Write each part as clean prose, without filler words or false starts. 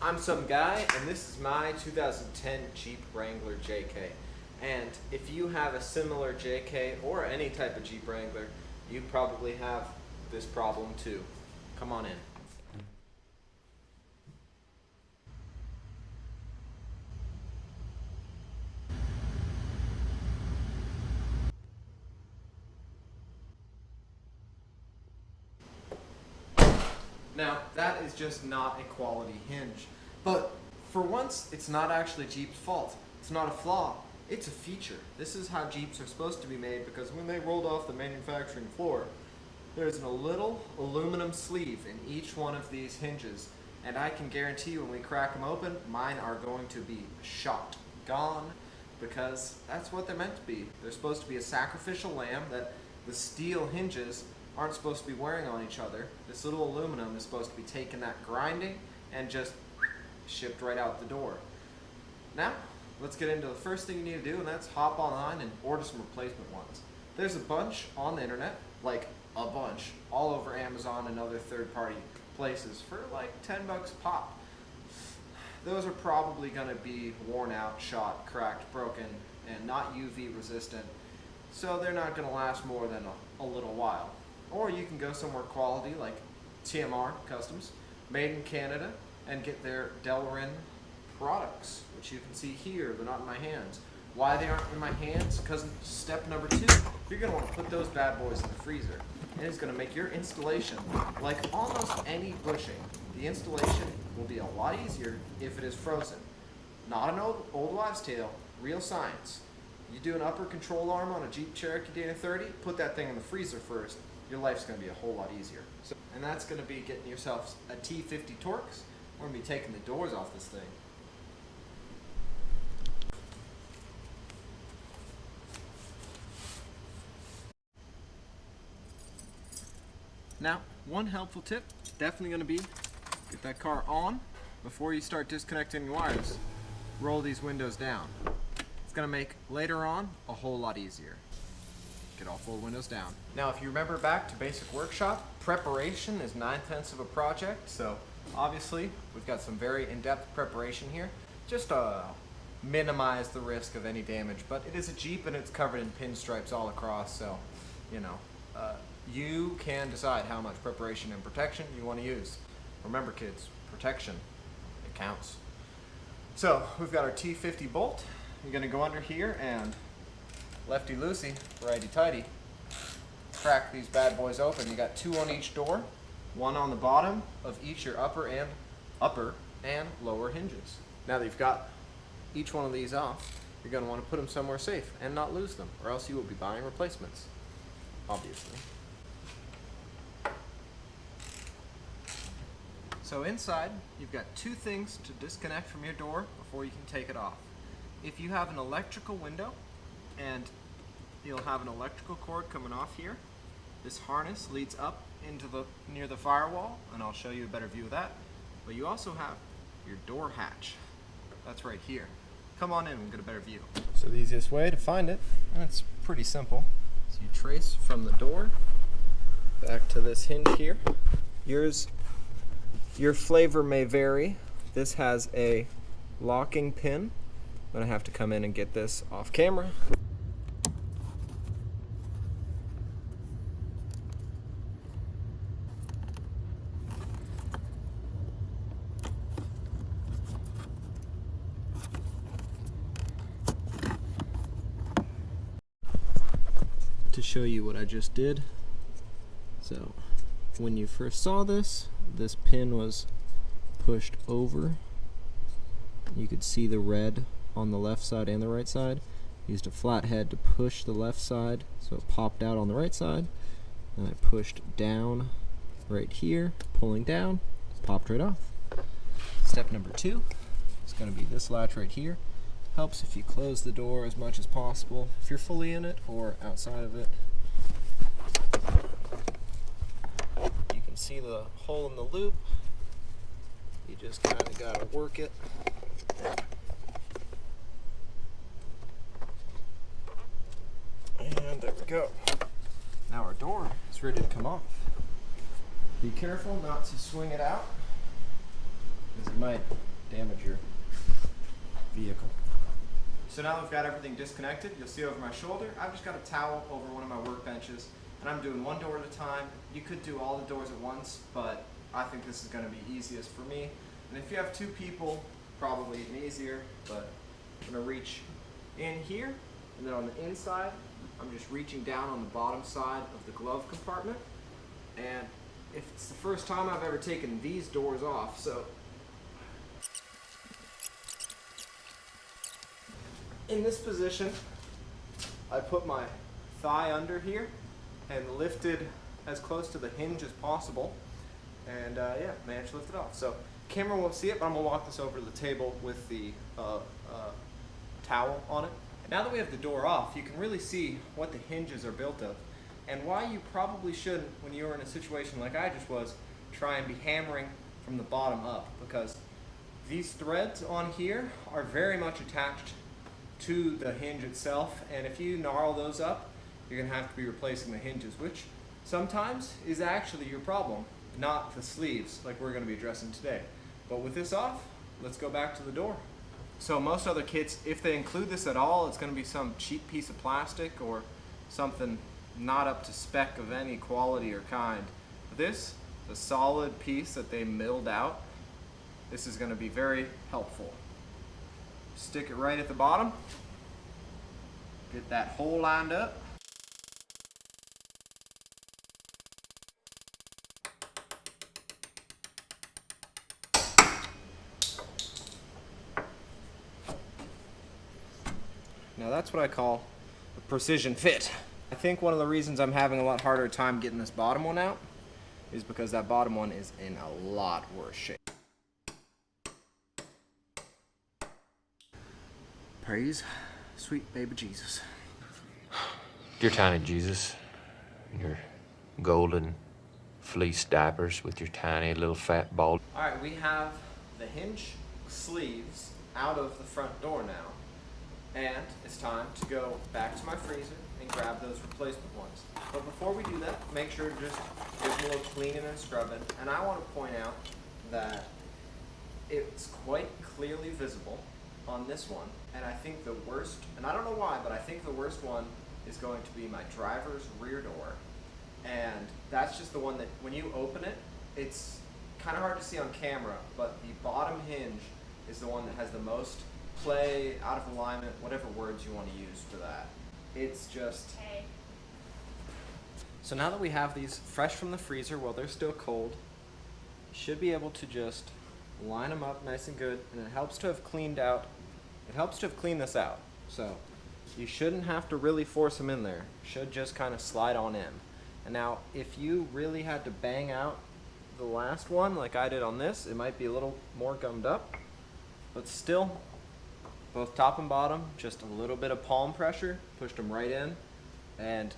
I'm some guy, and this is my 2010 Jeep Wrangler JK. And if you have a similar JK or any type of Jeep Wrangler, you probably have this problem too. Come on in. Now, that is just not a quality hinge. But for once, it's not actually Jeep's fault. It's not a flaw, it's a feature. This is how Jeeps are supposed to be made, because when they rolled off the manufacturing floor, there's a little aluminum sleeve in each one of these hinges. And I can guarantee you when we crack them open, mine are going to be shot, gone, because that's what they're meant to be. They're supposed to be a sacrificial lamb that the steel hinges aren't supposed to be wearing on each other. This little aluminum is supposed to be taking that grinding and just shipped right out the door. Now, let's get into the first thing you need to do, and that's hop online and order some replacement ones. There's a bunch on the internet, like a bunch, all over Amazon and other third-party places for like 10 bucks a pop. Those are probably going to be worn out, shot, cracked, broken, and not UV resistant, so they're not going to last more than a little while. Or you can go somewhere quality like TMR Customs, made in Canada, and get their delrin products, which you can see here. They're not in my hands. Why they aren't in my hands? Because step number 2, you're going to want to put those bad boys in the freezer. And it's going to make your installation, like almost any bushing, the installation will be a lot easier if it is frozen. Not an old wives' tale, real science. You do an upper control arm on a Jeep Cherokee Dana 30, put that thing in the freezer first. Your life's going to be a whole lot easier. And that's going to be getting yourself a T50 Torx. We're going to be taking the doors off this thing. Now, one helpful tip, definitely going to be get that car on before you start disconnecting your wires. Roll these windows down. It's going to make later on a whole lot easier. Get all 4 windows down. Now, if you remember back to basic workshop, preparation is 9/10 of a project, so obviously we've got some very in-depth preparation here, just to minimize the risk of any damage. But it is a Jeep and it's covered in pinstripes all across, so you know, you can decide how much preparation and protection you want to use. Remember, kids, protection, it counts. So we've got our T50 bolt. You're going to go under here and lefty loosey, righty tighty, crack these bad boys open. You got 2 on each door, 1 on the bottom of each your upper and lower hinges. Now that you've got each one of these off, you're going to want to put them somewhere safe and not lose them, or else you will be buying replacements, obviously. So inside, you've got 2 things to disconnect from your door before you can take it off. If you have an electrical window, and you'll have an electrical cord coming off here. This harness leads up into near the firewall, and I'll show you a better view of that. But you also have your door hatch. That's right here. Come on in, we'll get a better view. So the easiest way to find it, and it's pretty simple. So you trace from the door back to this hinge here. Your flavor may vary. This has a locking pin. I'm gonna have to come in and get this off camera. To show you what I just did. So when you first saw this pin was pushed over. You could see the red on the left side and the right side. Used a flat head to push the left side so it popped out on the right side, and I pushed down right here, pulling down, popped right off. Step number 2 is going to be this latch right here. Helps if you close the door as much as possible, if you're fully in it or outside of it. You can see the hole in the loop. You just kind of got to work it. And there we go. Now our door is ready to come off. Be careful not to swing it out, because you might damage your vehicle. So now we've got everything disconnected. You'll see over my shoulder, I've just got a towel over one of my workbenches, and I'm doing one door at a time. You could do all the doors at once, but I think this is going to be easiest for me. And if you have two people, probably even easier, but I'm going to reach in here, and then on the inside, I'm just reaching down on the bottom side of the glove compartment. And if it's the first time I've ever taken these doors off, so in this position, I put my thigh under here and lifted as close to the hinge as possible, and yeah, managed to lift it off. So camera won't see it, but I'm gonna walk this over to the table with the towel on it. Now that we have the door off, you can really see what the hinges are built of, and why you probably shouldn't, when you're in a situation like I just was, try and be hammering from the bottom up, because these threads on here are very much attached to the hinge itself, and if you gnarl those up, you're going to have to be replacing the hinges, which sometimes is actually your problem, not the sleeves like we're going to be addressing today. But with this off, let's go back to the door. So most other kits, if they include this at all, it's going to be some cheap piece of plastic or something not up to spec of any quality or kind. This, the solid piece that they milled out, this is going to be very helpful. Stick it right at the bottom, get that hole lined up. Now that's what I call a precision fit. I think one of the reasons I'm having a lot harder time getting this bottom one out is because that bottom one is in a lot worse shape. Praise sweet baby Jesus. Dear tiny Jesus, your golden fleece diapers with your tiny little fat ball. All right, we have the hinge sleeves out of the front door now, and it's time to go back to my freezer and grab those replacement ones. But before we do that, make sure to just give them a little cleaning and scrubbing. And I want to point out that it's quite clearly visible on this one, and I think the worst, and I don't know why, but I think the worst one is going to be my driver's rear door. And that's just the one that when you open it, it's kind of hard to see on camera, but the bottom hinge is the one that has the most play, out of alignment, whatever words you want to use for that. It's just... Hey. So now that we have these fresh from the freezer while they're still cold, you should be able to just line them up nice and good, and it helps to have cleaned this out. So you shouldn't have to really force them in there. Should just kind of slide on in. And now if you really had to bang out the last one like I did on this, it might be a little more gummed up, but still, both top and bottom, just a little bit of palm pressure, pushed them right in. And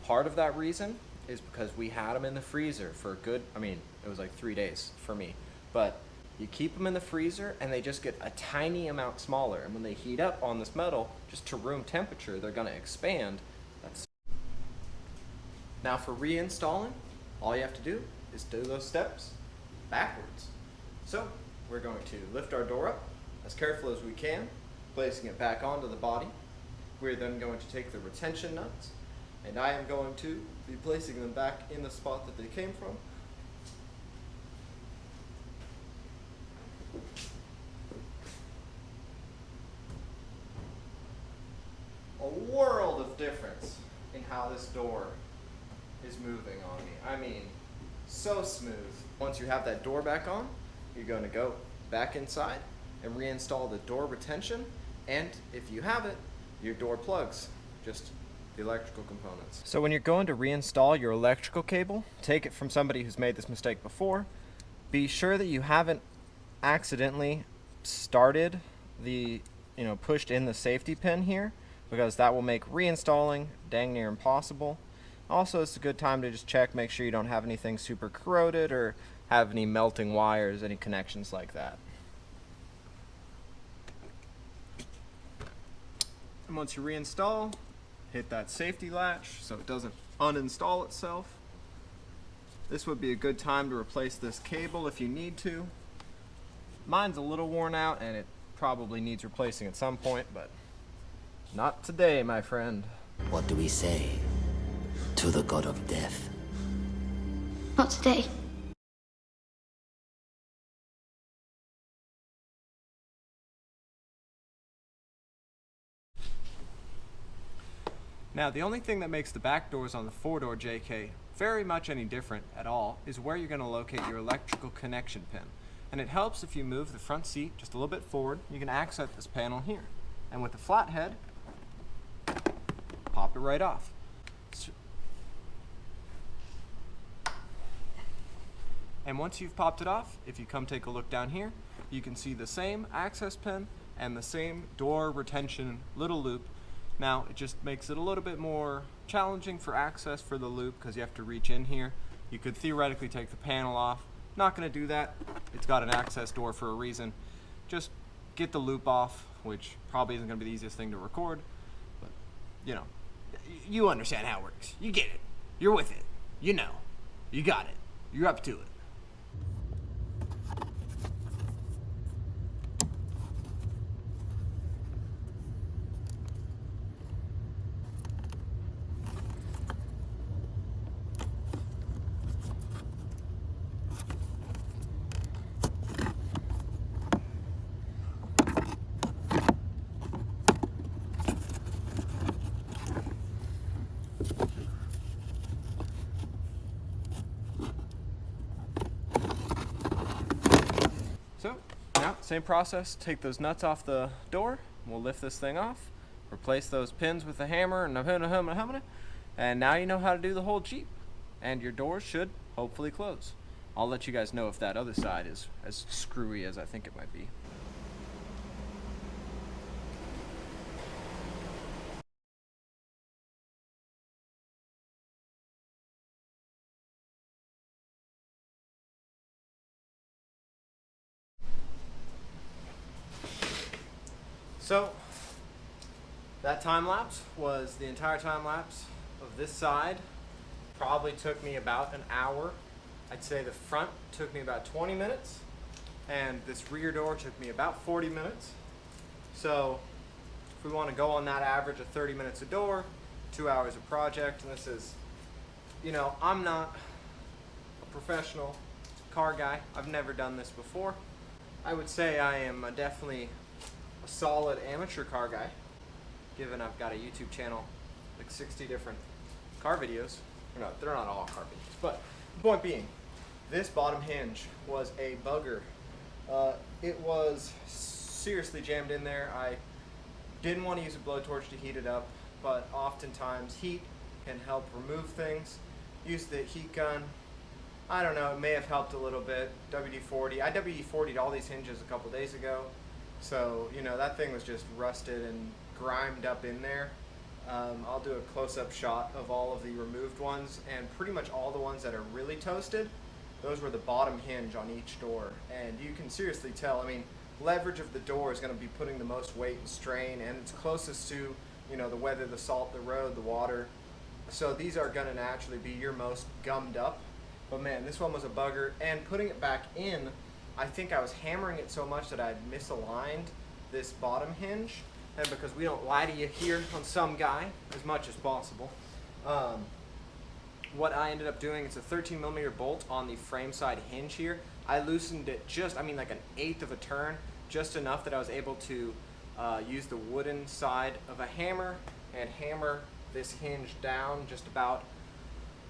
part of that reason is because we had them in the freezer for a good, it was like 3 days for me, but you keep them in the freezer and they just get a tiny amount smaller, and when they heat up on this metal, just to room temperature, they're gonna expand. Now for reinstalling, all you have to do is do those steps backwards. So we're going to lift our door up as careful as we can, placing it back onto the body. We're then going to take the retention nuts, and I am going to be placing them back in the spot that they came from. A world of difference in how this door is moving on me. So smooth. Once you have that door back on, you're going to go back inside and reinstall the door retention, and if you have it, your door plugs, just the electrical components. So when you're going to reinstall your electrical cable, take it from somebody who's made this mistake before. Be sure that you haven't accidentally started the, pushed in the safety pin here, because that will make reinstalling dang near impossible. Also, it's a good time to just check, make sure you don't have anything super corroded or have any melting wires, any connections like that. And once you reinstall, hit that safety latch so it doesn't uninstall itself. This would be a good time to replace this cable if you need to. Mine's a little worn out and it probably needs replacing at some point, but not today, my friend. What do we say to the god of death? Not today. Now, the only thing that makes the back doors on the 4-door JK very much any different at all is where you're going to locate your electrical connection pin. And it helps if you move the front seat just a little bit forward. You can access this panel here. And with the flathead, pop it right off. And once you've popped it off, if you come take a look down here, you can see the same access pin and the same door retention little loop. Now, it just makes it a little bit more challenging for access for the loop because you have to reach in here. You could theoretically take the panel off. Not going to do that. It's got an access door for a reason. Just get the loop off, which probably isn't going to be the easiest thing to record. But, you know, you understand how it works. You get it. You're with it. You know. You got it. You're up to it. So, now, same process, take those nuts off the door, we'll lift this thing off, replace those pins with the hammer, and now you know how to do the whole Jeep. And your doors should hopefully close. I'll let you guys know if that other side is as screwy as I think it might be. So, that time lapse was the entire time lapse of this side. Probably took me about an hour. I'd say the front took me about 20 minutes, and this rear door took me about 40 minutes. So, if we want to go on that average of 30 minutes a door, 2 hours a project, and this is, you know, I'm not a professional car guy. I've never done this before. I would say I am definitely a solid amateur car guy, given I've got a YouTube channel, like 60 different car videos. They're not all car videos, but the point being, this bottom hinge was a bugger. It was seriously jammed in there. I didn't want to use a blowtorch to heat it up, but oftentimes heat can help remove things. Use the heat gun. I don't know, it may have helped a little bit. WD-40. I WD-40'd all these hinges a couple days ago. So, you know, that thing was just rusted and grimed up in there. I'll do a close-up shot of all of the removed ones, and pretty much all the ones that are really toasted, those were the bottom hinge on each door. And you can seriously tell, I mean, leverage of the door is going to be putting the most weight and strain, and it's closest to, you know, the weather, the salt, the road, the water. So these are going to naturally be your most gummed up. But man, this one was a bugger, and putting it back in, I think I was hammering it so much that I had misaligned this bottom hinge, and because we don't lie to you here on Some Guy as much as possible, what I ended up doing, it's a 13mm bolt on the frame side hinge here. I loosened it just, I mean like an 1/8 of a turn, just enough that I was able to use the wooden side of a hammer and hammer this hinge down just about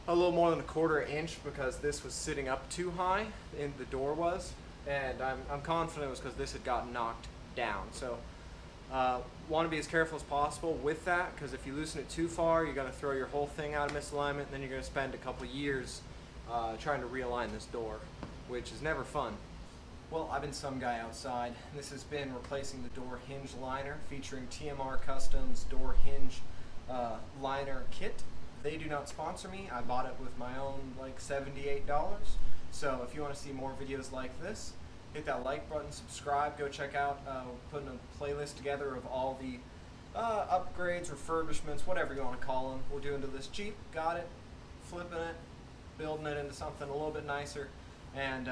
a little more than a 1/4 inch, because this was sitting up too high, and the door was. And I'm confident it was because this had gotten knocked down. So want to be as careful as possible with that, because if you loosen it too far, you're going to throw your whole thing out of misalignment, and then you're going to spend a couple years trying to realign this door, which is never fun. Well, I've been Some Guy outside. This has been replacing the door hinge liner, featuring TMR Customs door hinge liner kit. They do not sponsor me. I bought it with my own like $78. So if you want to see more videos like this, hit that like button, subscribe, go check out, putting a playlist together of all the upgrades, refurbishments, whatever you want to call them. We're doing to this Jeep. Got it, flipping it, building it into something a little bit nicer, and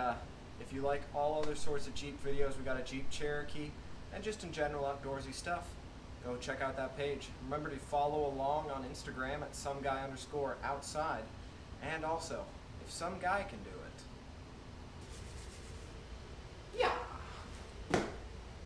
If you like all other sorts of Jeep videos, we got a Jeep Cherokee, and just in general outdoorsy stuff, go check out that page. Remember to follow along on Instagram at someguy_outside. And also, if some guy can do it,